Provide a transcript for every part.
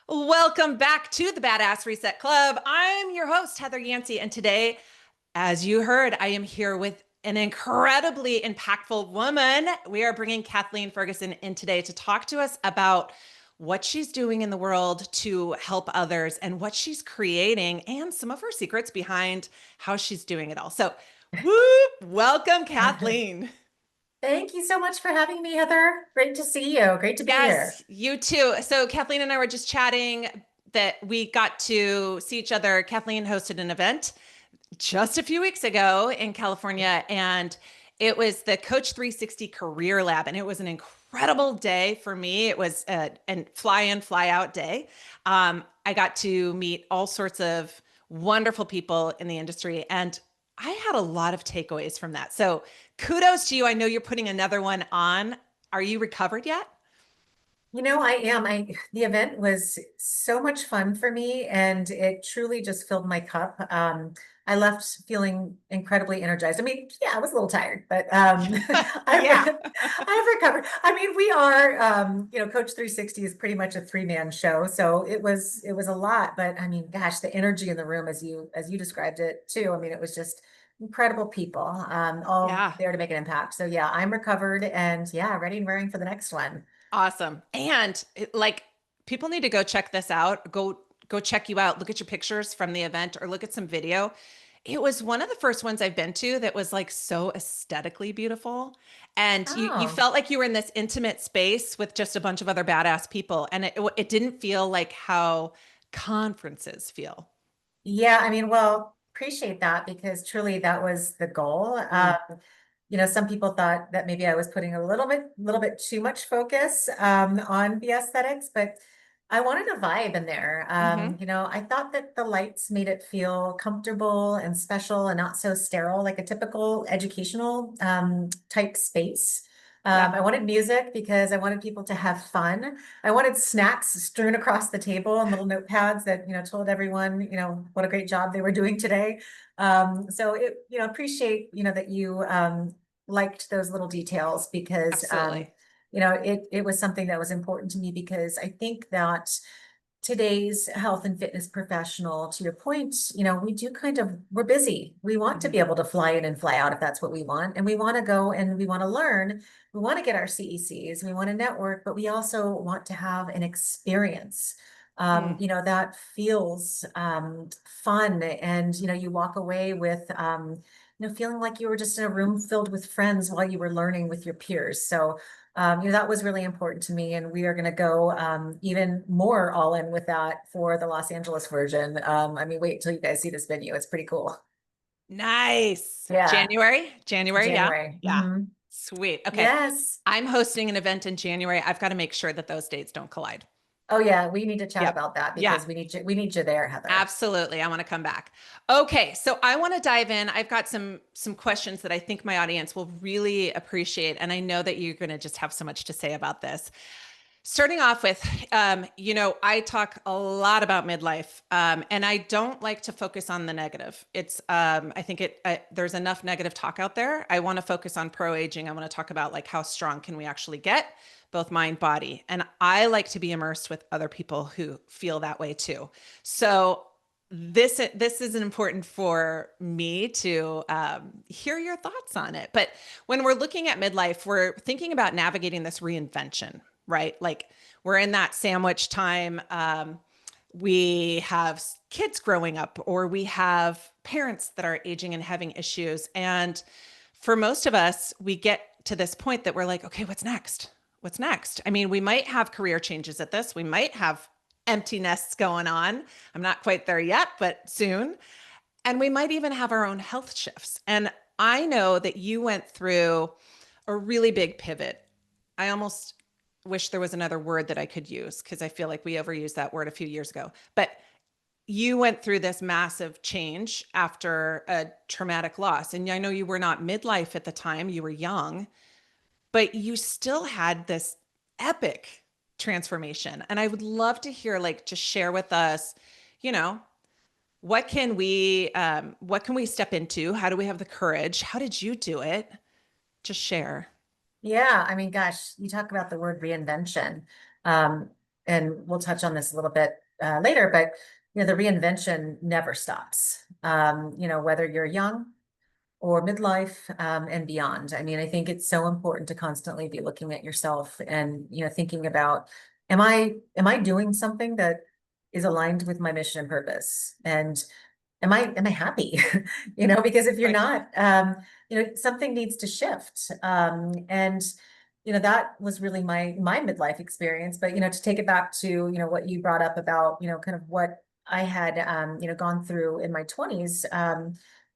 Welcome back to the Badass Reset Club. I'm your host, Heather Yancey, and today, as you heard, I am here with an incredibly impactful woman. We are bringing Kathleen Ferguson in today to talk to us about what she's doing in the world to help others and what she's creating and some of her secrets behind how she's doing it all. So, whoop, welcome, Kathleen. Thank you so much for having me, Heather. Great to see you. Great to be here. Yes, you too. So Kathleen and I were just chatting that we got to see each other. Kathleen hosted an event just a few weeks ago in California, and it was the Coach 360 Career Lab, and it was an incredible day for me. It was a fly in, fly out day. I got to meet all sorts of wonderful people in the industry, and I had a lot of takeaways from that. So kudos to you. I know you're putting another one on. Are you recovered yet? I am. The event was so much fun for me, and it truly just filled my cup. I left feeling incredibly energized. I mean, yeah, I was a little tired, but Yeah. I've recovered. I mean, we are, Coach 360 is pretty much a three-man show, so it was a lot. But I mean, gosh, the energy in the room, as you described it too. I mean, it was just incredible people, all Yeah. there to make an impact. So yeah, I'm recovered, and yeah, ready and raring for the next one. Awesome. And like people need to go check this out. Go check you out. Look at your pictures from the event or look at some video. It was one of the first ones I've been to that was like so aesthetically beautiful. And you Oh. felt like you were in this intimate space with just a bunch of other badass people. And it didn't feel like how conferences feel. Yeah, I mean, well, appreciate that because truly that was the goal. Mm. Some people thought that maybe I was putting a little bit too much focus on the aesthetics, but I wanted a vibe in there. Hmm. I thought that the lights made it feel comfortable and special and not so sterile, like a typical educational type space. Yeah. I wanted music because I wanted people to have fun. I wanted snacks strewn across the table and little notepads that, told everyone, what a great job they were doing today. Appreciate, that you liked those little details because, Absolutely. it was something that was important to me because I think that today's health and fitness professional, to your point, we're busy. We want to Mhm. be able to fly in and fly out if that's what we want. And we want to go and we want to learn. We want to get our CECs, we want to network, but we also want to have an experience. Mm. That feels fun. And, you walk away with, feeling like you were just in a room filled with friends while you were learning with your peers. So that was really important to me, and we are going to go even more all in with that for the Los Angeles version. I mean, wait till you guys see this venue; it's pretty cool. Nice. Yeah, January? January, yeah. January. Yeah. Sweet. Okay. Yes. I'm hosting an event in January. I've got to make sure that those dates don't collide. Oh yeah, we need to chat Yep. about that Yeah, because we need you there, Heather. absolutely. I want to come back. Okay, so I want to dive in. I've got some questions that I think my audience will really appreciate, and I know that you're going to just have so much to say about this. Starting off with, I talk a lot about midlife, and I don't like to focus on the negative. I think there's enough negative talk out there. I want to focus on pro aging. I want to talk about like how strong can we actually get, both mind, body, and I like to be immersed with other people who feel that way too. So this is important for me to hear your thoughts on it. But when we're looking at midlife, we're thinking about navigating this reinvention, right? Like we're in that sandwich time. We have kids growing up, or we have parents that are aging and having issues. And for most of us, we get to this point that we're like, okay, what's next? What's next? I mean, we might have career changes at this. We might have empty nests going on. I'm not quite there yet, but soon. And we might even have our own health shifts. And I know that you went through a really big pivot. I almost wish there was another word that I could use because I feel like we overused that word a few years ago. But you went through this massive change after a traumatic loss. And I know you were not midlife at the time, you were young, but you still had this epic transformation. And I would love to hear, like, just share with us, you know, what can we step into? How do we have the courage? How did you do it? Just share. Yeah, I mean, gosh, you talk about the word reinvention. Um, and we'll touch on this a little bit later, but the reinvention never stops. Whether you're young or midlife, and beyond. I mean, I think it's so important to constantly be looking at yourself and, thinking about, am I doing something that is aligned with my mission and purpose? And am I happy? Because if you're Right. not, something needs to shift. And that was really my midlife experience. But to take it back to what you brought up about kind of what I had gone through in my 20s.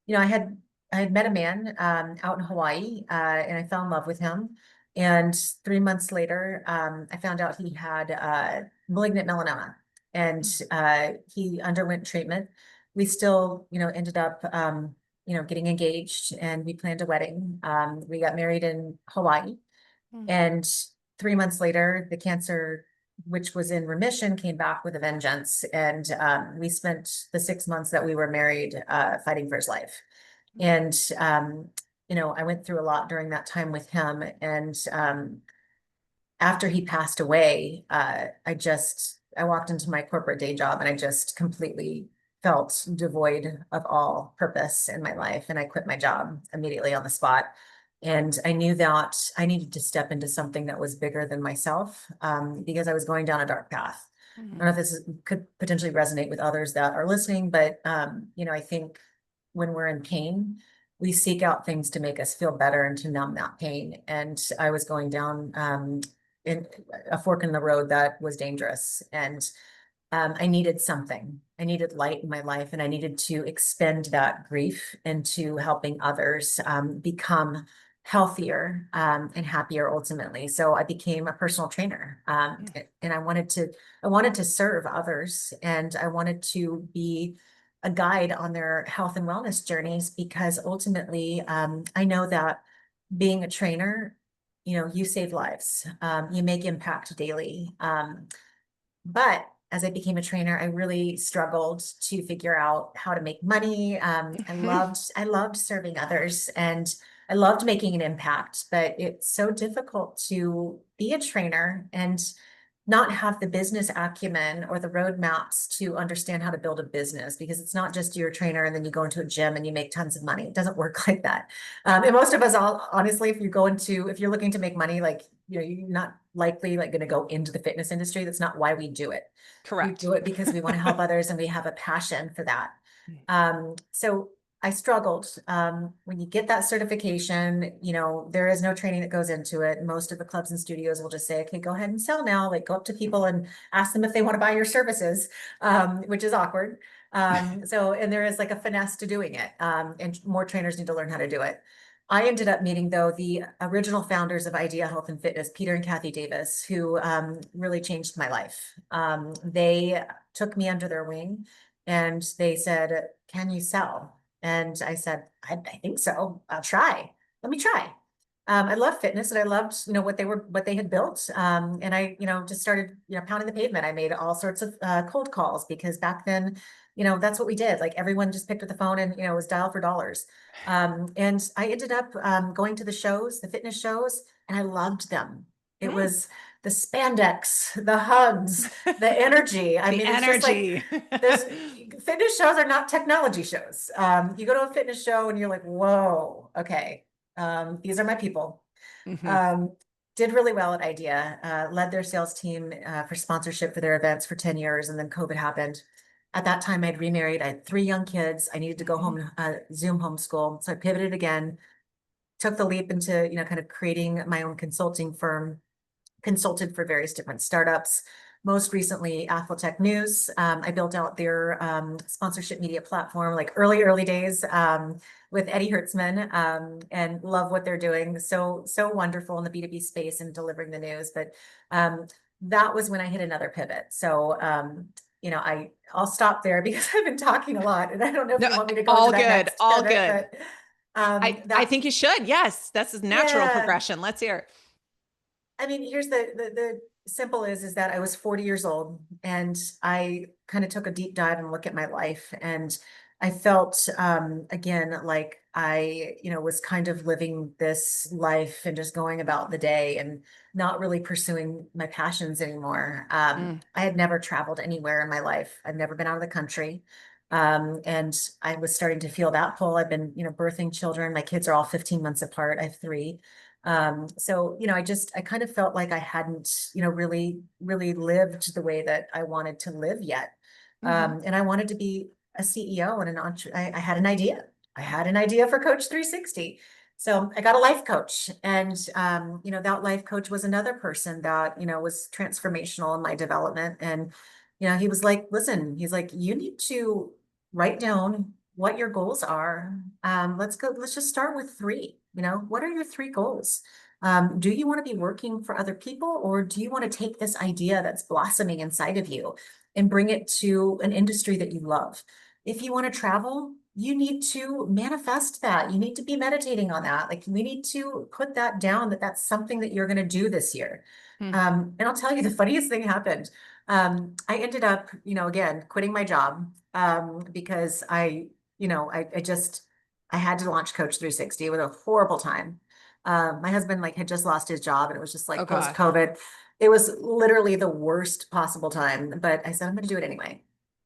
You know, I had I had met a man out in Hawaii, and I fell in love with him. And 3 months later, I found out he had malignant melanoma, and he underwent treatment. We still, ended up, getting engaged, and we planned a wedding. We got married in Hawaii, Mm. and 3 months later, the cancer, which was in remission, came back with a vengeance. And we spent the 6 months that we were married fighting for his life. And, I went through a lot during that time with him. And after he passed away, I walked into my corporate day job and I just completely felt devoid of all purpose in my life. And I quit my job immediately on the spot. And I knew that I needed to step into something that was bigger than myself, because I was going down a dark path. I don't know if could potentially resonate with others that are listening, but I think when we're in pain, we seek out things to make us feel better and to numb that pain. And I was going down in a fork in the road that was dangerous. And I needed something. I needed light in my life, and I needed to expend that grief into helping others become healthier and happier ultimately. So I became a personal trainer, and I wanted to serve others, and I wanted to be a guide on their health and wellness journeys, because ultimately, I know that being a trainer, you save lives, you make impact daily. But as I became a trainer, I really struggled to figure out how to make money. I loved serving others, and I loved making an impact, but it's so difficult to be a trainer and not have the business acumen or the roadmaps to understand how to build a business, because it's not just you're a trainer and then you go into a gym and you make tons of money. It doesn't work like that. And most of us all, honestly, if you're looking to make money, like, you're not likely like going to go into the fitness industry. That's not why we do it. We Correct. do it because we want to help others and we have a passion for that. So I struggled. When you get that certification, there is no training that goes into it. Most of the clubs and studios will just say, okay, go ahead and sell now. Like, go up to people and ask them if they want to buy your services, which is awkward. And there is like a finesse to doing it. And more trainers need to learn how to do it. I ended up meeting, though, the original founders of Idea Health and Fitness, Peter and Kathy Davis, who really changed my life. They took me under their wing, and they said, can you sell? And I said, I think so. I'll try. Let me try. I love fitness, and I loved, what they had built. And I, just started, pounding the pavement. I made all sorts of cold calls, because back then, that's what we did. Like, everyone just picked up the phone and, it was dial for dollars. And I ended up going to the shows, the fitness shows, and I loved them. It Mm. was the spandex, the hugs, the energy. I The mean, it's just like, energy. there's fitness shows are not technology shows. You go to a fitness show and you're like, whoa, okay, these are my people. Mhm. Um, did really well at Idea, led their sales team for sponsorship for their events for 10 years, and then COVID happened. At that time, I'd remarried. I had 3 young kids. I needed to go Mhm. home, Zoom homeschool. So I pivoted again, took the leap into, kind of creating my own consulting firm, consulted for various different startups. Most recently, Athlotech News. I built out their sponsorship media platform, like early days, with Eddie Hertzman, and love what they're doing. So wonderful in the B2B space and delivering the news. But that was when I hit another pivot. So I'll stop there because I've been talking a lot, and I don't know if No, you want me to go into all that good, next all pivot, good. but I that think you should. Yes, that's a natural yeah. progression. Let's hear. I mean, here's the simple is that I was 40 years old, and I kind of took a deep dive and look at my life. And I felt, again, like I, was kind of living this life and just going about the day and not really pursuing my passions anymore. Mm, I had never traveled anywhere in my life. I've never been out of the country. And I was starting to feel that pull. I've been, birthing children. My kids are all 15 months apart. I have three. So, I kind of felt like I hadn't, really lived the way that I wanted to live yet. hmm And I wanted to be a CEO and I had an idea. I had an idea for Coach 360. So I got a life coach, and that life coach was another person that was transformational in my development. And he was like, "Listen," he's like, "you need to write down what your goals are. Let's go. Let's just start with three. What are your three goals? Do you want to be working for other people, or do you want to take this idea that's blossoming inside of you and bring it to an industry that you love? If you want to travel, you need to manifest that. You need to be meditating on that. Like, we need to put that down, that that's something that you're going to do this year." mm. And I'll tell you, the funniest thing happened. I ended up, again, quitting my job, because I had to launch Coach 360. It was a horrible time. My husband had just lost his job, and it was just Oh like post God. COVID. It was literally the worst possible time, but I said, I'm going to do it anyway.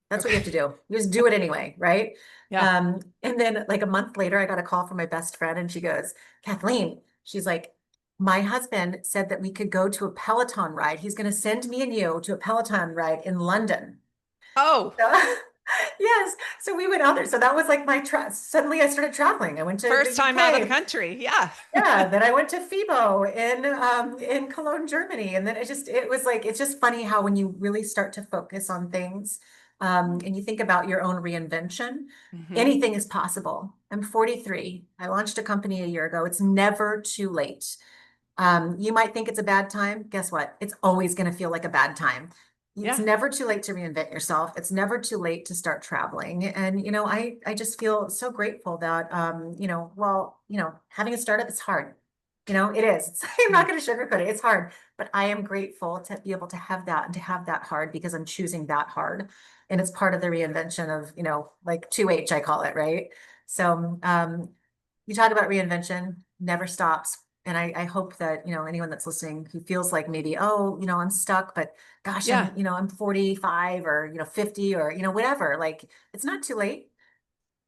That's what you Okay. have to do. You just do it anyway, right? Yeah. And then like a month later, I got a call from my best friend, and she goes, Kathleen, she's like, my husband said that we could go to a Peloton ride. He's going to send me and you to a Peloton ride in London. Oh, So, yes. So we went out there. So that was like suddenly I started traveling. I went to the first time out of the UK. country. Yeah. Yeah, then I went to FIBO in Cologne, Germany. And then it was like, it's just funny how when you really start to focus on things, and you think about your own reinvention, hmm anything is possible. I'm 43. I launched a company a year ago. It's never too late. You might think it's a bad time. Guess what? It's always going to feel like a bad time. It's Yeah. never too late to reinvent yourself. It's never too late to start traveling. And, I just feel so grateful that, having a startup is hard. It is. I'm Mm. not going to sugarcoat it. It's hard, but I am grateful to be able to have that and to have that hard because I'm choosing that hard. And it's part of the reinvention of, like 2H, I call it, right? So, you talk about reinvention, never stops. And I hope that, anyone that's listening who feels like maybe, oh, I'm stuck, but gosh, Yeah. I'm 45 or, 50 or, whatever. Like, it's not too late.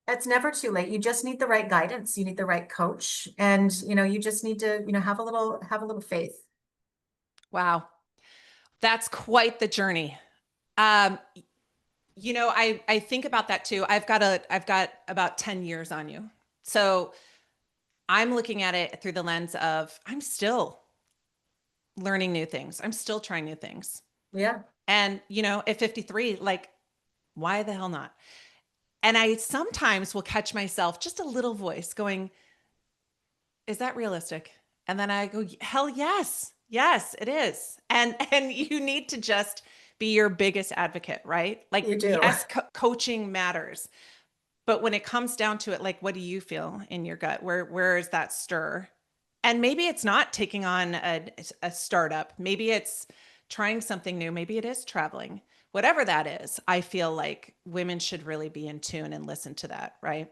It's never too late. You just need the right guidance. You need the right coach. And, you just need to, have a little faith. Wow. That's quite the journey. Um, I think about that too. I've got about 10 years on you. So I'm looking at it through the lens of I'm still learning new things. I'm still trying new things. Yeah. And, at 53, like, why the hell not? And I sometimes will catch myself just a little voice going, is that realistic? And then I go, hell yes. Yes, it is. And you need to just be your biggest advocate, right? Like, You do. yes, coaching matters. But when it comes down to it, like, what do you feel in your gut? Where is that stir? And maybe it's not taking on a startup. Maybe it's trying something new. Maybe it is traveling. Whatever that is, I feel like women should really be in tune and listen to that, right?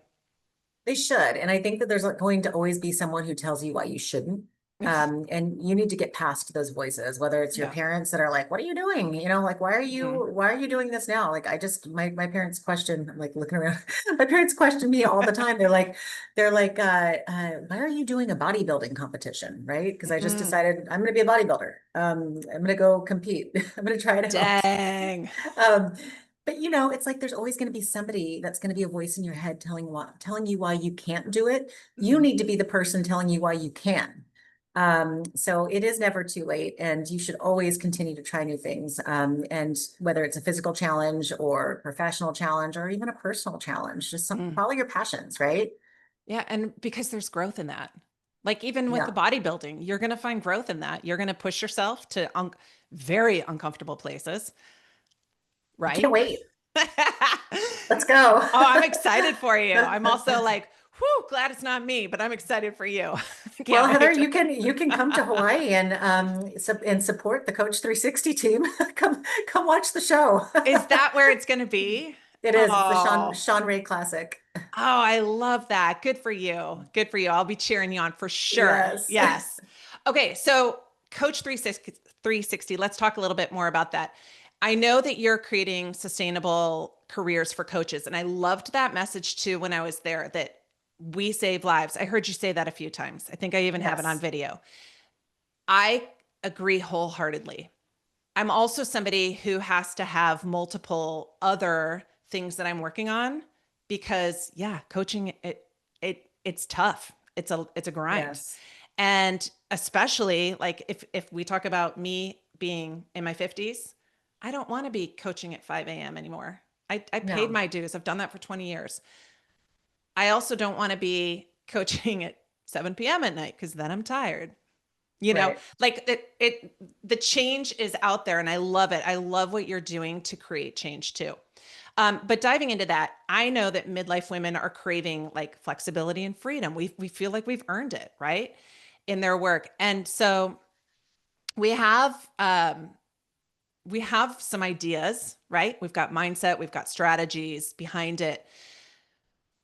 They should. And I think that there's going to always be someone who tells you why you shouldn't. And you need to get past those voices, whether it's your Yeah. parents that are like, what are you doing? Like, Mhm. why are you doing this now? Like, my parents question, I'm like looking around, my parents question me all the time. Why are you doing a bodybuilding competition? Right. Because I just Mm. decided I'm going to be a bodybuilder. I'm going to go compete. I'm going to try it out. Dang. Um, but it's like there's always going to be somebody that's going to be a voice in your head telling you why you can't do it. You Mhm. need to be the person telling you why you can. So it is never too late, and you should always continue to try new things. And whether it's a physical challenge or professional challenge or even a personal challenge, just Mm. follow your passions, right? Yeah, and because there's growth in that. Like even with the Yeah. bodybuilding, you're going to find growth in that. You're going to push yourself to very uncomfortable places, I can't right? wait. Oh, Let's go. I'm excited for you. I'm also like, whew, glad it's not me, but I'm excited for you. Well, Can't Heather, wait to. you can come to Hawaii and support the Coach 360 team. Come watch the show. Is that where it's going to be? It is. It's the Oh, Sean Ray classic. oh, I love that. Good for you. Good for you. I'll be cheering you on for sure. Yes. Yes. Okay, so Coach 360, let's talk a little bit more about that. I know that you're creating sustainable careers for coaches, and I loved that message too when I was there that we save lives. I heard you say that a few times. I think I even have it on Yes. video. I agree wholeheartedly. I'm also somebody who has to have multiple other things that I'm working on because yeah, coaching it's tough. It's a grind. Yes. And especially like if we talk about me being in my 50s, I don't want to be coaching at 5 a.m. anymore. I paid No. my dues. I've done that for 20 years. I also don't want to be coaching at 7 p.m. at night because then I'm tired. Right. Like the change is out there and I love it. I love what you're doing to create change too. But diving into that, I know that midlife women are craving like flexibility and freedom. We feel like we've earned it, right? In their work. And so we have we have some ideas, right? We've got mindset, we've got strategies behind it.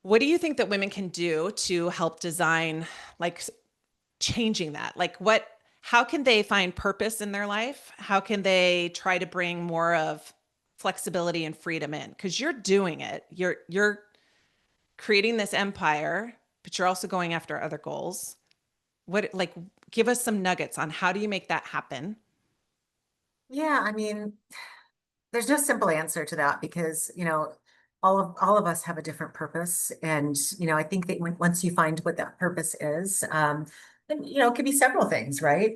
What do you think that women can do to help design like changing that? Like how can they find purpose in their life? How can they try to bring more of flexibility and freedom in? Because you're doing it. You're creating this empire, but you're also going after other goals. What like give us some nuggets on how do you make that happen? Yeah, I mean, there's no simple answer to that because, all of us have a different purpose. And, I think that once you find what that purpose is, then, it could be several things, right?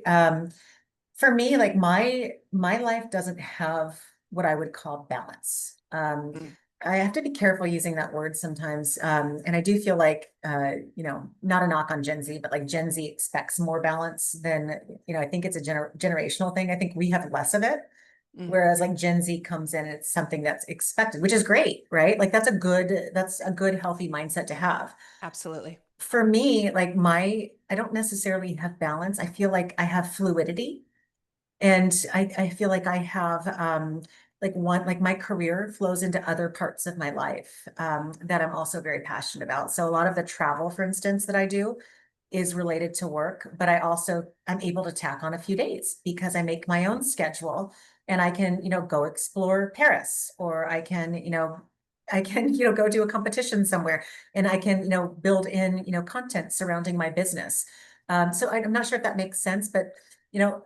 For me, like my life doesn't have what I would call balance. Mm, I have to be careful using that word sometimes. And I do feel like, not a knock on Gen Z, but like Gen Z expects more balance than, I think it's a generational thing. I think we have less of it. mm, Whereas like Gen Z comes in, it's something that's expected, which is great, right? Like that's a good, healthy mindset to have. absolutely. For me, like I don't necessarily have balance. I feel like I have fluidity. And I feel like I have like my career flows into other parts of my life that I'm also very passionate about. So a lot of the travel, for instance, that I do is related to work, but I'm able to tack on a few days because I make my own schedule and I can, go explore Paris or I can, go do a competition somewhere and I can, build in, content surrounding my business. So I'm not sure if that makes sense, but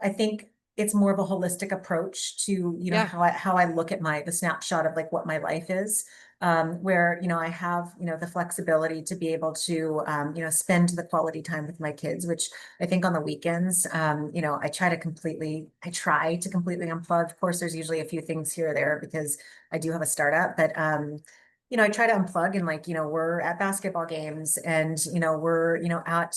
I think it's more of a holistic approach to, Yeah. how I look at the snapshot of like what my life is. Where, I have, the flexibility to be able to, spend the quality time with my kids, which I think on the weekends, I try to completely unplug. Of course, there's usually a few things here or there because I do have a startup, but, I try to unplug and like, we're at basketball games and, we're, at,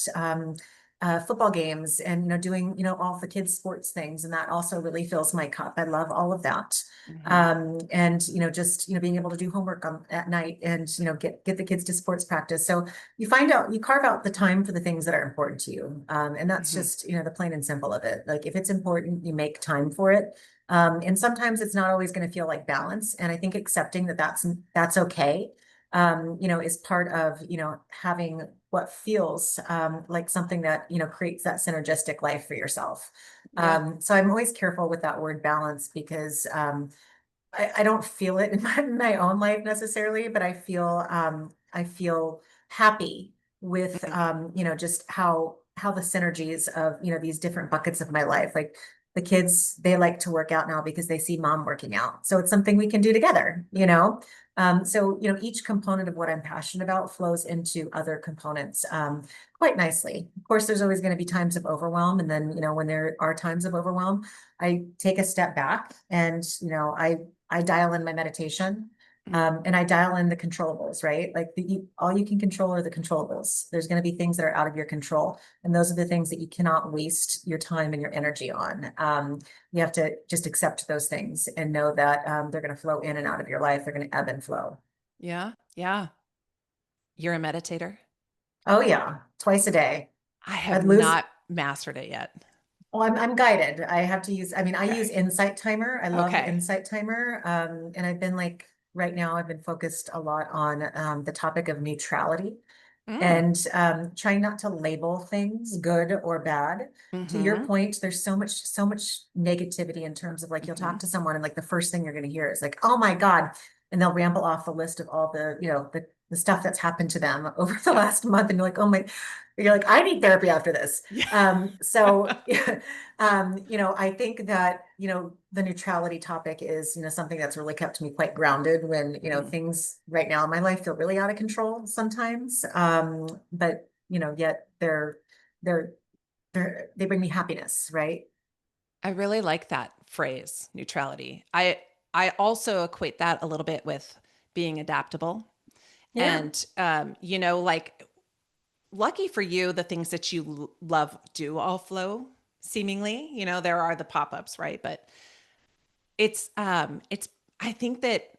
football games and doing all the kids sports things and that also really fills my cup. I love all of that. Hmm. And just being able to do homework at night and get the kids to sports practice. So you carve out the time for the things that are important to you. And that's Hmm. just the plain and simple of it. Like if it's important, you make time for it. And sometimes it's not always going to feel like balance. And I think accepting that that's okay, is part of, having what feels like something that, creates that synergistic life for yourself. Yeah. So I'm always careful with that word balance because I don't feel it in my own life necessarily, but I feel happy with Mm. just how the synergies of these different buckets of my life. Like the kids, they like to work out now because they see mom working out. So it's something we can do together. So each component of what I'm passionate about flows into other components quite nicely. Of course, there's always going to be times of overwhelm. And then, when there are times of overwhelm, I take a step back and, I dial in my meditation. Mm. And I dial in the controllables, right? Like all you can control are the controllables. There's going to be things that are out of your control. And those are the things that you cannot waste your time and your energy on. You have to just accept those things and know that they're going to flow in and out of your life. They're going to ebb and flow. Yeah. Yeah. You're a meditator? Oh yeah, twice a day. I have I'd lose. not mastered it yet. Oh, I'm guided. I have to use, I mean, I Okay. use Insight Timer. I love Okay. Insight Timer. And I've been like right now I've been focused a lot on the topic of neutrality Mm. and trying not to label things good or bad. To your Mm-hmm. point, there's so much negativity in terms of like you'll Mm-hmm. talk to someone and like the first thing you're going to hear is like, oh my God. And they'll ramble off the list of all the, the stuff that's happened to them over the Yep. last month. And you're like, oh my, you're like, I need therapy after this. Yeah. So I think that, the neutrality topic is, something that's really kept me quite grounded when, Mhm. things right now in my life feel really out of control sometimes. But, yet they're, they bring me happiness, right? I really like that phrase, neutrality. I also equate that a little bit with being adaptable. Yeah. And like lucky for you, the things that you love do all flow seemingly. There are the pop-ups, right? But it's I think that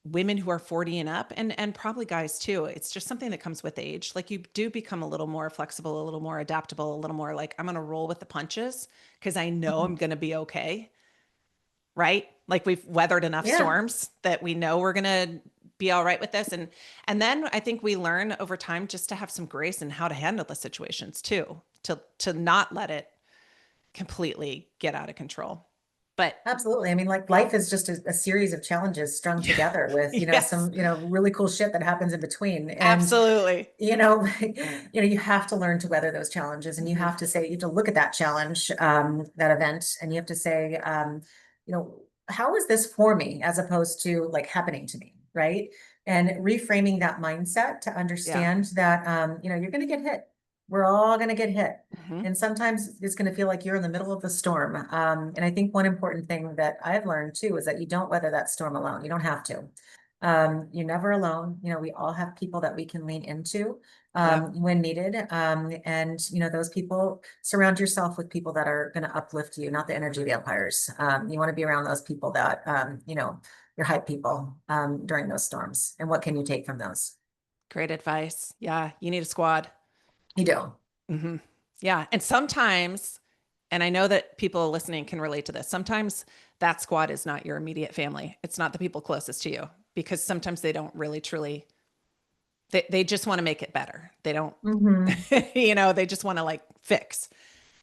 women who are 40 and up and probably guys too, it's just something that comes with age. Like you do become a little more flexible, a little more adaptable, a little more like I'm going to roll with the punches because I know I'm going to be okay, right? Like we've weathered enough Yeah. storms that we know we're going to be all right with this. And then I think we learn over time just to have some grace in how to handle the situations too, to not let it completely get out of control. But Absolutely. I mean, like life is just a series of challenges strung yeah, together with, yes, some, really cool shit that happens in between. And absolutely. you have to learn to weather those challenges and you Mhm. have to say, you have to look at that challenge, that event, and you have to say, how is this for me as opposed to like happening to me, right? And reframing that mindset to Yeah. understand that, you're going to get hit. We're all going to get hit. Mhm. And sometimes it's going to feel like you're in the middle of the storm. And I think one important thing that I've learned too is that you don't weather that storm alone. You don't have to. You're never alone. We all have people that we can lean into Yep. when needed. And those people, surround yourself with people that are going to uplift you, not the energy vampires. You want to be around those people that, your hype people during those storms. And what can you take from those? Great advice. Yeah, you need a squad. You do. Hmm. Yeah, and sometimes, and I know that people listening can relate to this. Sometimes that squad is not your immediate family. It's not the people closest to you because sometimes they don't really truly. They just want to make it better. They don't, Hmm. they just want to like fix.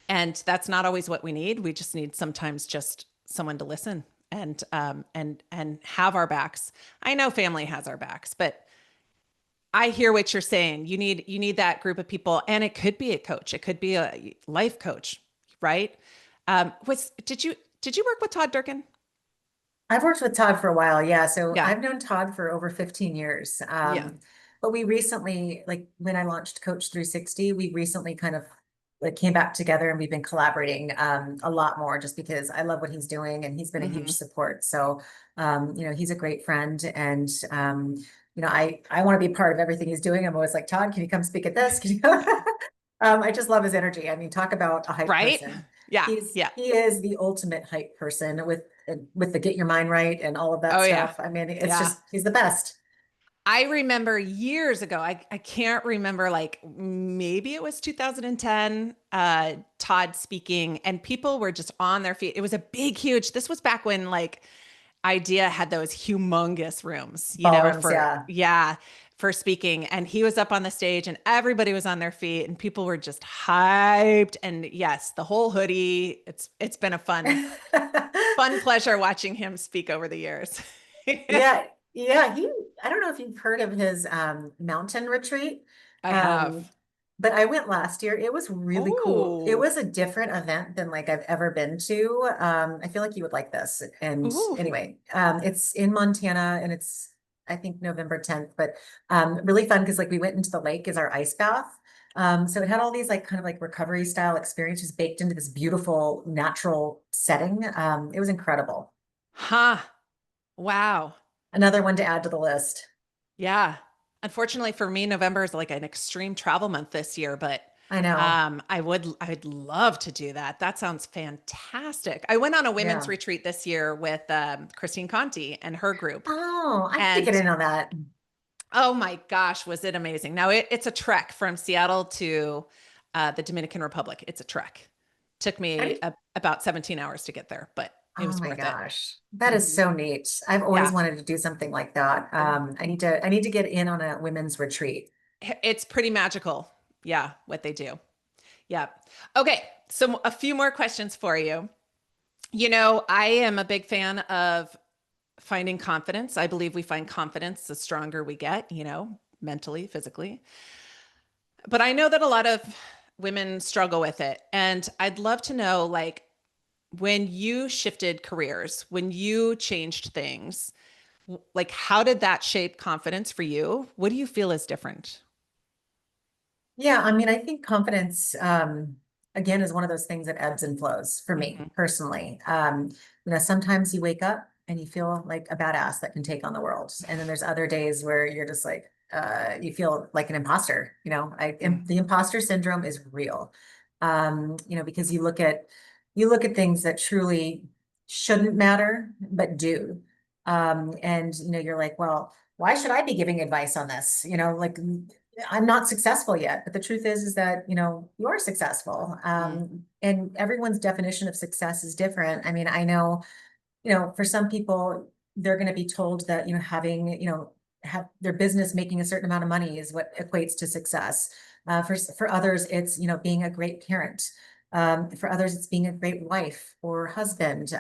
And that's not always what we need. We just need sometimes just someone to listen and have our backs. I know family has our backs, but I hear what you're saying. You need that group of people, and it could be a coach. It could be a life coach, right? Was did you work with Todd Durkin? I've worked with Todd for a while, yeah. So Yeah. I've known Todd for over 15 years. Yeah. But we recently, like when I launched Coach 360, we recently kind of like came back together and we've been collaborating a lot more just because I love what he's doing and he's been a huge Hmm. support. So he's a great friend and I want to be part of everything he's doing. I'm always like, Todd, can you come speak at this? Can you I just love his energy. I mean, talk about a hype Right? person. Yeah. He's Yeah. he is the ultimate hype person with the get your mind right and all of that Oh yeah. stuff. I mean, it's Yeah. just he's the best. I remember years ago, I can't remember, like maybe it was 2010, Todd speaking, and people were just on their feet. It was a big, huge, this was back when like Idea had those humongous rooms, Ballrooms, yeah. for speaking. And he was up on the stage and everybody was on their feet and people were just hyped. And yes, the whole hoodie, it's been a fun pleasure watching him speak over the years. Yeah, yeah. I don't know if you've heard of his mountain retreat. I Um, have. but I went last year. It was really cool. It Oh, was a different event than like I've ever been to. I feel like you would like this. And ooh, anyway, it's in Montana and it's I think November 10th, but really fun because like we went into the lake as our ice bath. So it had all these like kind of like recovery style experiences baked into this beautiful natural setting. It was incredible. huh. Wow. Another one to add to the list. Yeah. Unfortunately for me, November is like an extreme travel month this year, but I know. I'd love to do that. That sounds fantastic. I went on a women's Yeah. retreat this year with Christine Conti and her group. Oh, I have to get And in on that. oh my gosh, was it amazing. Now it's a trek from Seattle to the Dominican Republic. It's a trek. Took How do me you, about 17 hours to get there, but It Oh was my worth it. gosh. That is Mhm. so neat. I've always Yeah. wanted to do something like that. I need to get in on a women's retreat. It's pretty magical. Yeah, what they do. Yeah. Okay. So a few more questions for you. I am a big fan of finding confidence. I believe we find confidence the stronger we get, mentally, physically. But I know that a lot of women struggle with it. And I'd love to know, like, when you shifted careers, when you changed things, like, how did that shape confidence for you? What do you feel is different? Yeah, I mean, I think confidence, again, is one of those things that ebbs and flows for me Mhm. personally. Sometimes you wake up and you feel like a badass that can take on the world. And then there's other days where you're just like, you feel like an imposter. Mm. The imposter syndrome is real. Because you look at things that truly shouldn't matter, but do. And you're like, well, why should I be giving advice on this? I'm not successful yet, but the truth is that, you are successful. Mm. And everyone's definition of success is different. I mean, I know, for some people, they're going to be told that, having, have their business making a certain amount of money is what equates to success. For others, it's, being a great parent. For others, it's being a great wife or husband,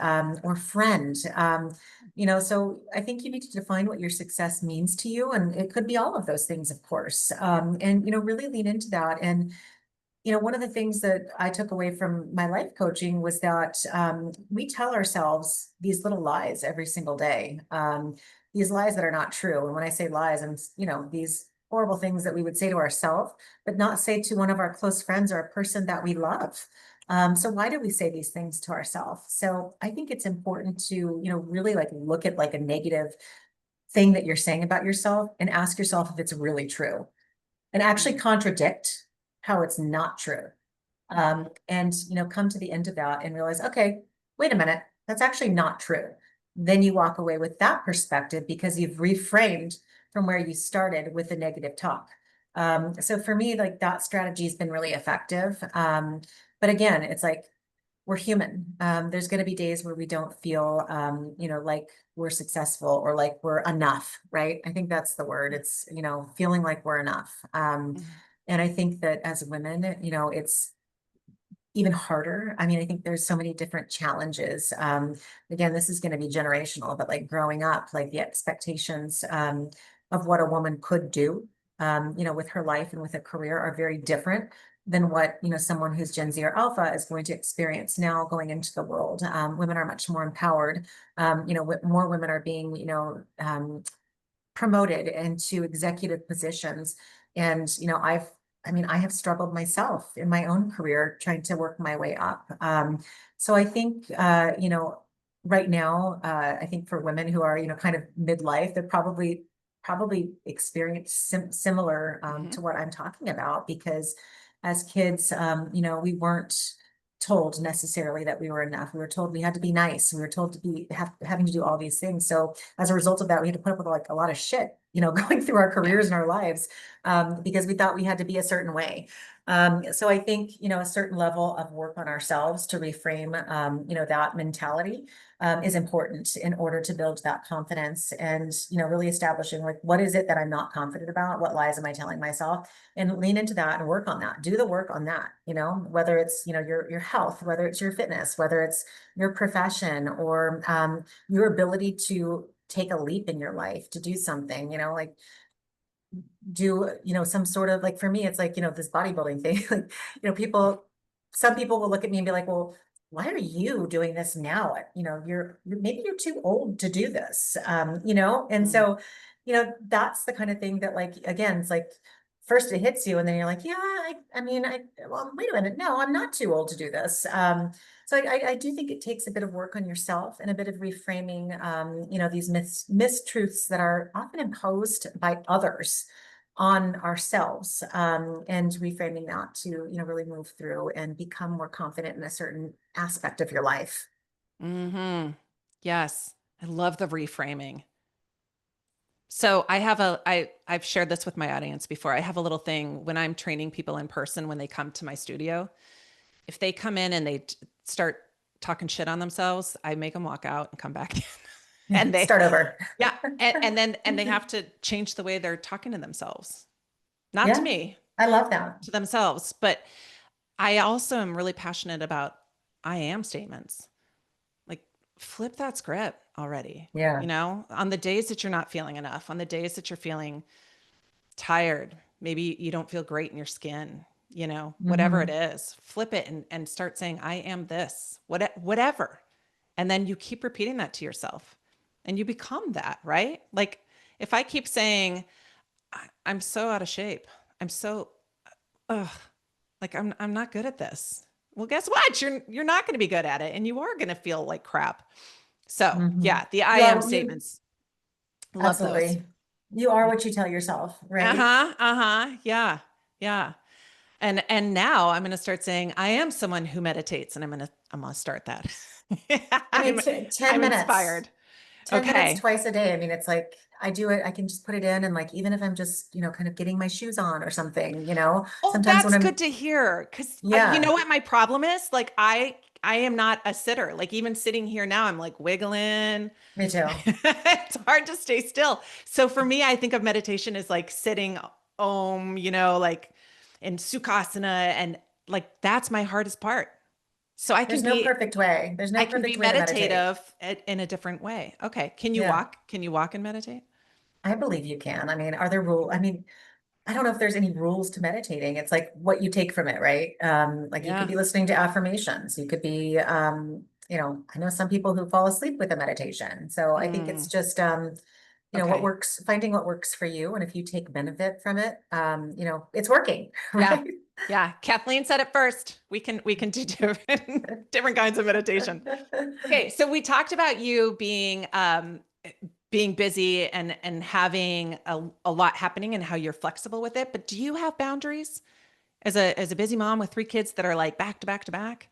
or friend. So I think you need to define what your success means to you. And it could be all of those things, of course. And, really lean into that. And one of the things that I took away from my life coaching was that we tell ourselves these little lies every single day, these lies that are not true. And when I say lies, I'm, these horrible things that we would say to ourselves, but not say to one of our close friends or a person that we love. So why do we say these things to ourselves? So I think it's important to, really like look at like a negative thing that you're saying about yourself and ask yourself if it's really true and actually Mhm. contradict how it's not true. Mhm. And come to the end of that and realize, okay, wait a minute, that's actually not true. Then you walk away with that perspective because you've reframed from where you started with the negative talk. So for me, like that strategy has been really effective. But again, it's like we're human. There's going to be days where we don't feel, like we're successful or like we're enough, right? I think that's the word. It's, feeling like we're enough. Mhm. And I think that as women, it's even harder. I mean, I think there's so many different challenges. Again, this is going to be generational, but like growing up, like the expectations of what a woman could do, with her life and with a career are very different than what, someone who's Gen Z or Alpha is going to experience now going into the world. Women are much more empowered. More women are being, promoted into executive positions. And, I mean, I have struggled myself in my own career trying to work my way up. So I think, right now, I think for women who are, kind of midlife, they're probably experience similar Mhm. to what I'm talking about because as kids, we weren't told necessarily that we were enough. We were told we had to be nice. We were told to be having to do all these things. So as a result of that, we had to put up with like a lot of shit, going through our Yeah. careers and our lives, because we thought we had to be a certain way. So I think, a certain level of work on ourselves to reframe, that mentality, is important in order to build that confidence and, really establishing like, what is it that I'm not confident about? What lies am I telling myself? And lean into that and work on that. Do the work on that, whether it's, your health, whether it's your fitness, whether it's your profession or, your ability to take a leap in your life to do something, like do, some sort of like for me, it's like, this bodybuilding thing. Like, some people will look at me and be like, well, why are you doing this now? Maybe you're too old to do this. And Mm. so, that's the kind of thing that like, again, it's like first it hits you and then you're like, yeah, I mean, well, wait a minute. No, I'm not too old to do this. So I do think it takes a bit of work on yourself and a bit of reframing, these mistruths that are often imposed by others on ourselves, and reframing that to, really move through and become more confident in a certain aspect of your life. Mhm. Yes. I love the reframing. So I've shared this with my audience before. I have a little thing when I'm training people in person when they come to my studio. If they come in and start talking shit on themselves, I make them walk out and come back in. And they, Start over. yeah. And they have to change the way they're talking to themselves, not to Yeah, me, I love that. to themselves. But I also am really passionate about I am statements. Like flip that script already. Yeah. On the days that you're not feeling enough, on the days that you're feeling tired, maybe you don't feel great in your skin, whatever it Hmm. is, flip it and start saying, I am this, whatever. And then you keep repeating that to yourself and you become that, right? Like if I keep saying, I'm so out of shape, I'm so, ugh, like I'm not good at this. Well, guess what? You're not going to be good at it and you are going to feel like crap. So Hmm. yeah, the I You am are, you statements, love those. absolutely. You are Yeah. what you tell yourself, right? Uh-huh. Uh-huh. Yeah. Yeah. And now I'm going to start saying I am someone who meditates and I'm going to start that. I mean, I'm 10 I'm minutes, inspired. 10 minutes Okay. twice a day. I mean, it's like I do it, I can just put it in and like even if I'm just, kind of getting my shoes on or something, Oh, sometimes when that's good I'm to hear. Because you know yeah, what my problem is? Like I am not a sitter. Like even sitting here now, I'm like wiggling. me too. It's hard to stay still. So for me, I think of meditation as like sitting like in sukhasana and like that's my hardest part. So There's no perfect way. There's no I can be perfect way to meditate. meditative in a different way. Okay. Can you Yeah, walk? Can you walk and meditate? I believe you can. I mean, are there rules? I mean, I don't know if there's any rules to meditating. It's like what you take from it, right? Like you could Yeah. be listening to affirmations. You could be, I know some people who fall asleep with a meditation. So I think it's Mm, just, what okay. works, finding what works for you. And if you take benefit from it, it's working, Yeah. right? Yeah. Kathleen said it first. We can do different kinds of meditation. Okay, so we talked about you being busy and having a lot happening and how you're flexible with it. But do you have boundaries as a busy mom with three kids that are like back to back to back?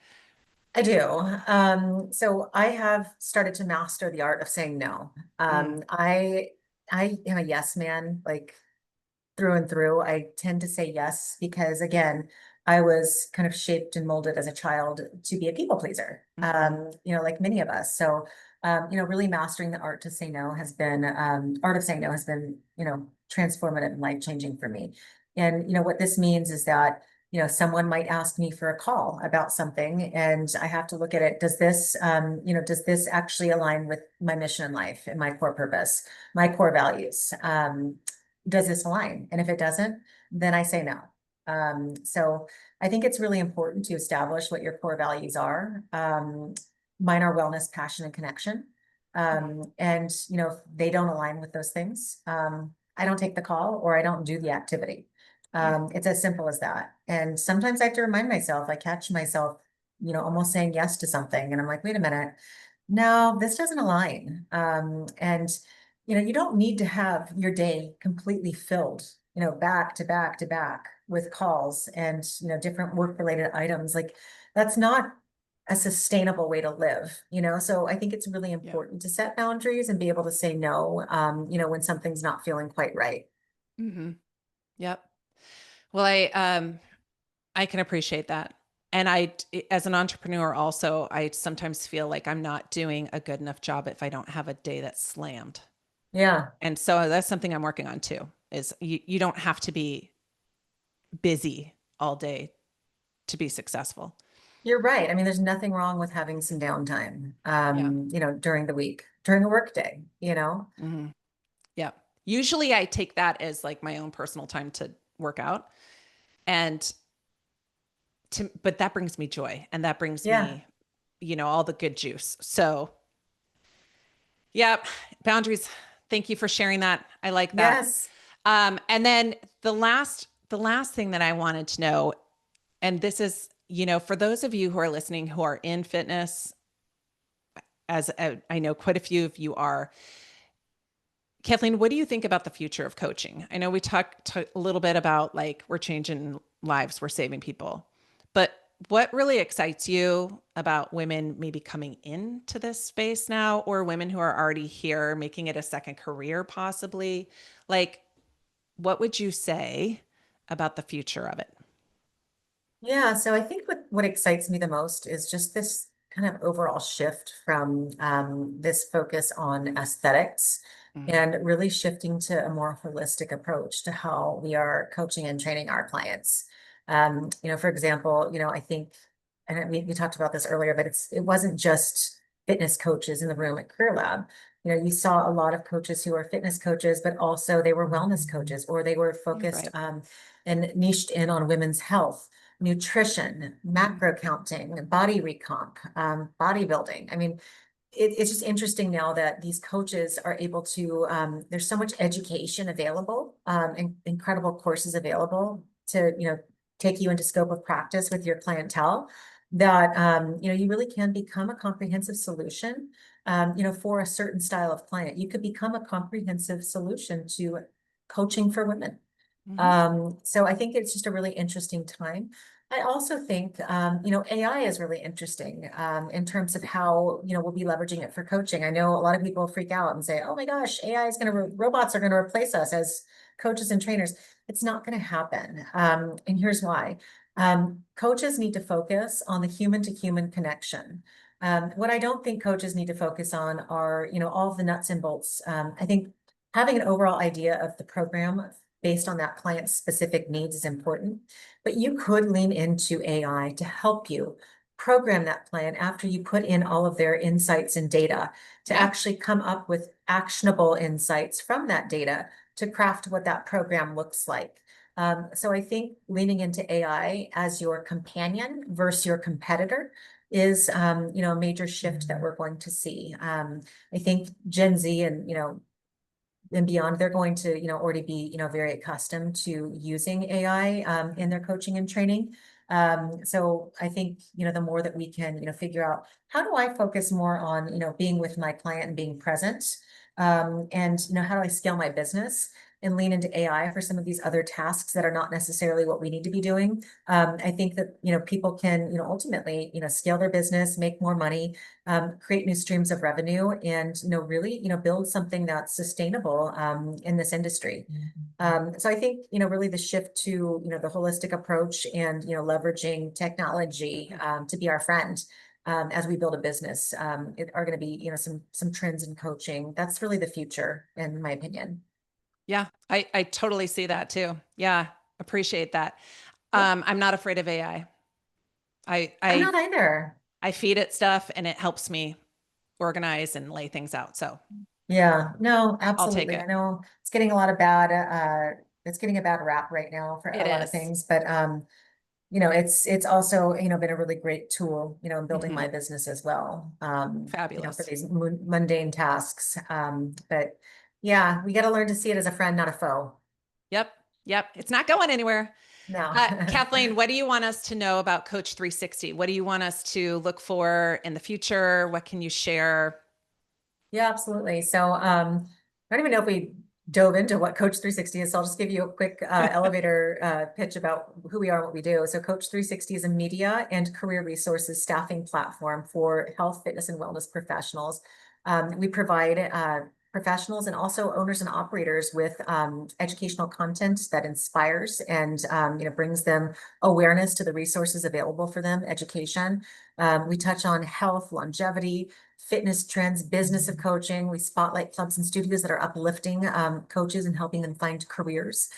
I do. So I have started to master the art of saying no. Mm, I am a yes man, like through and through. I tend to say yes because, again, I was kind of shaped and molded as a child to be a people pleaser, hmm. like many of us. So, really mastering the art of saying no has been, transformative and life changing for me. And, what this means is that, someone might ask me for a call about something and I have to look at it. Does this actually align with my mission in life and my core purpose, my core values? Does this align? And if it doesn't, then I say no. So I think it's really important to establish what your core values are. Mine are wellness, passion, and connection. And if they don't align with those things, I don't take the call or I don't do the activity. Yeah. It's as simple as that. And sometimes I have to remind myself, I catch myself, almost saying yes to something. And I'm like, wait a minute, no, this doesn't align. And you don't need to have your day completely filled, back to back to back with calls and, different work related items. Like that's not a sustainable way to live, So I think it's really Yeah. important to set boundaries and be able to say no, when something's not feeling quite right. Hmm. Yep. Well, I can appreciate that. And as an entrepreneur, also, I sometimes feel like I'm not doing a good enough job if I don't have a day that's slammed. Yeah, And so that's something I'm working on too, is you don't have to be busy all day to be successful. you're right. I mean, there's nothing wrong with having some downtime, Yeah. during the week, during a work day. Hmm. Yeah. Usually I take that as like my own personal time to work out. And but that brings me joy and that brings Yeah. me, all the good juice. So, yeah, boundaries. Thank you for sharing that. I like that. Yes. And then the last thing that I wanted to know, and this is, for those of you who are listening who are in fitness, I know quite a few of you are. Kathleen, what do you think about the future of coaching? I know we talked a little bit about like we're changing lives, we're saving people, but what really excites you about women maybe coming into this space now, or women who are already here, making it a second career possibly? Like, what would you say about the future of it? Yeah, so I think what excites me the most is just this kind of overall shift from this focus on aesthetics Mm. and really shifting to a more holistic approach to how we are coaching and training our clients. For example, I think, and we talked about this earlier, but it wasn't just fitness coaches in the room at Career Lab. You saw a lot of coaches who are fitness coaches, but also they were wellness coaches, or they were You're focused right. and niched in on women's health, nutrition, Mhm. macro counting, body recomp, bodybuilding. I mean, it's just interesting now that these coaches are able to, there's so much education available, and incredible courses available to, take you into scope of practice with your clientele that, you really can become a comprehensive solution, for a certain style of client. You could become a comprehensive solution to coaching for women. Mhm. So I think it's just a really interesting time. I also think, AI is really interesting, in terms of how, we'll be leveraging it for coaching. I know a lot of people freak out and say, oh my gosh, AI is going to, robots are going to replace us as coaches and trainers. It's not going to happen. And here's why. Coaches need to focus on the human to human connection. What I don't think coaches need to focus on are, all of the nuts and bolts. I think having an overall idea of the program based on that client's specific needs is important, but you could lean into AI to help you program that plan after you put in all of their insights and data to Yeah. actually come up with actionable insights from that data to craft what that program looks like. So I think leaning into AI as your companion versus your competitor is, a major shift that we're going to see. I think Gen Z and beyond, they're going to, already be, very accustomed to using AI in their coaching and training. So I think, the more that we can, figure out how do I focus more on, being with my client and being present, and, how do I scale my business and lean into AI for some of these other tasks that are not necessarily what we need to be doing. I think that, people can, ultimately, scale their business, make more money, create new streams of revenue, and really build something that's sustainable in this industry. So I think really the shift to the holistic approach and leveraging technology to be our friend as we build a business are going to be some trends in coaching. That's really the future, in my opinion. Yeah, I totally see that too. Yeah, appreciate that. Yeah, I'm not afraid of AI. I I'm I not either. I feed it stuff and it helps me organize and lay things out. So Yeah, no, I'll take absolutely. I it. know it's getting a bad rap right now for It a lot of is. things, but it's also, been a really great tool, in building Mhm. my business as well. For Fabulous. these mundane tasks. But yeah, we got to learn to see it as a friend, not a foe. Yep. Yep. It's not going anywhere. No. Kathleen, what do you want us to know about Coach 360? What do you want us to look for in the future? What can you share? Yeah, absolutely. So, I don't even know if we dove into what Coach 360 is, so I'll just give you a quick elevator pitch about who we are and what we do. So Coach 360 is a media and career resources staffing platform for health, fitness, and wellness professionals. We provide professionals and also owners and operators with educational content that inspires and brings them awareness to the resources available for them, education. We touch on health, longevity, fitness trends, business of coaching. We spotlight clubs and studios that are uplifting coaches and helping them find careers.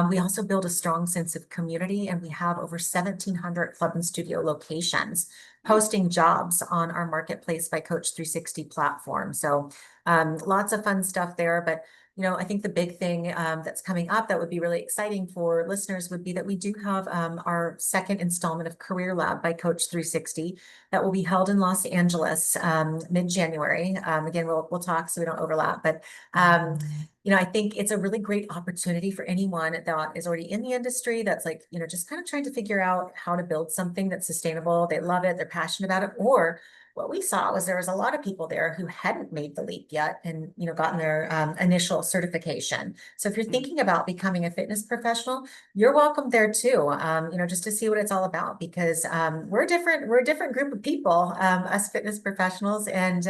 We also build a strong sense of community, and we have over 1,700 club and studio locations Mm. posting jobs on our Marketplace by Coach 360 platform. So lots of fun stuff there. But I think the big thing that's coming up that would be really exciting for listeners would be that we do have our second installment of Career Lab by Coach 360 that will be held in Los Angeles mid-January. Again, we'll talk so we don't overlap, but I think it's a really great opportunity for anyone that is already in the industry that's like, just kind of trying to figure out how to build something that's sustainable. They love it, they're passionate about it, or what we saw was there was a lot of people there who hadn't made the leap yet and gotten their initial certification. So if you're Mm. thinking about becoming a fitness professional, you're welcome there too. Just to see what it's all about, because we're a different group of people, us fitness professionals, and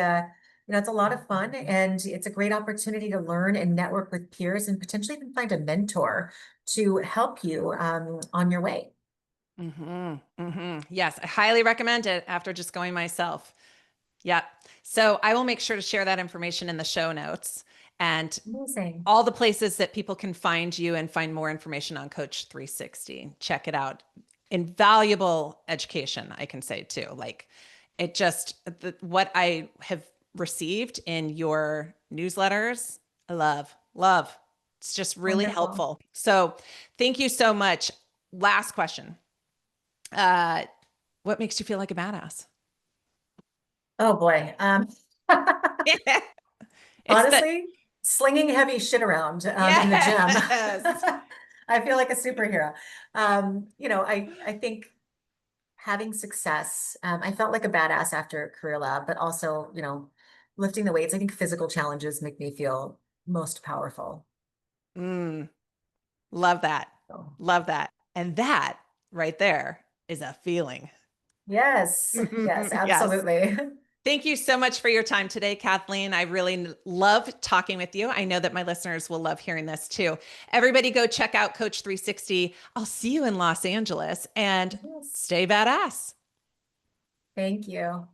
it's a lot of fun, and it's a great opportunity to learn and network with peers and potentially even find a mentor to help you on your way. Yes, I highly recommend it after just going myself. Yep. So I will make sure to share that information in the show notes and Amazing. all the places that people can find you and find more information on Coach 360. Check it out. Invaluable education, I can say too. Like it just, what I have received in your newsletters, I love. It's just really Wonderful. helpful. So thank you so much. Last question. Uh, what makes you feel like a badass? Oh boy. It's the, Honestly, slinging heavy shit around in the gym. yes. I feel like a superhero. I think having success, I felt like a badass after Career Lab, but also, lifting the weights. I think physical challenges make me feel most powerful. Mm, love that. So, Love that. And that right there is a feeling. yes, yes, Yes. absolutely. Thank you so much for your time today, Kathleen. I really love talking with you. I know that my listeners will love hearing this too. Everybody go check out Coach 360. I'll see you in Los Angeles and Yes. stay badass. Thank you.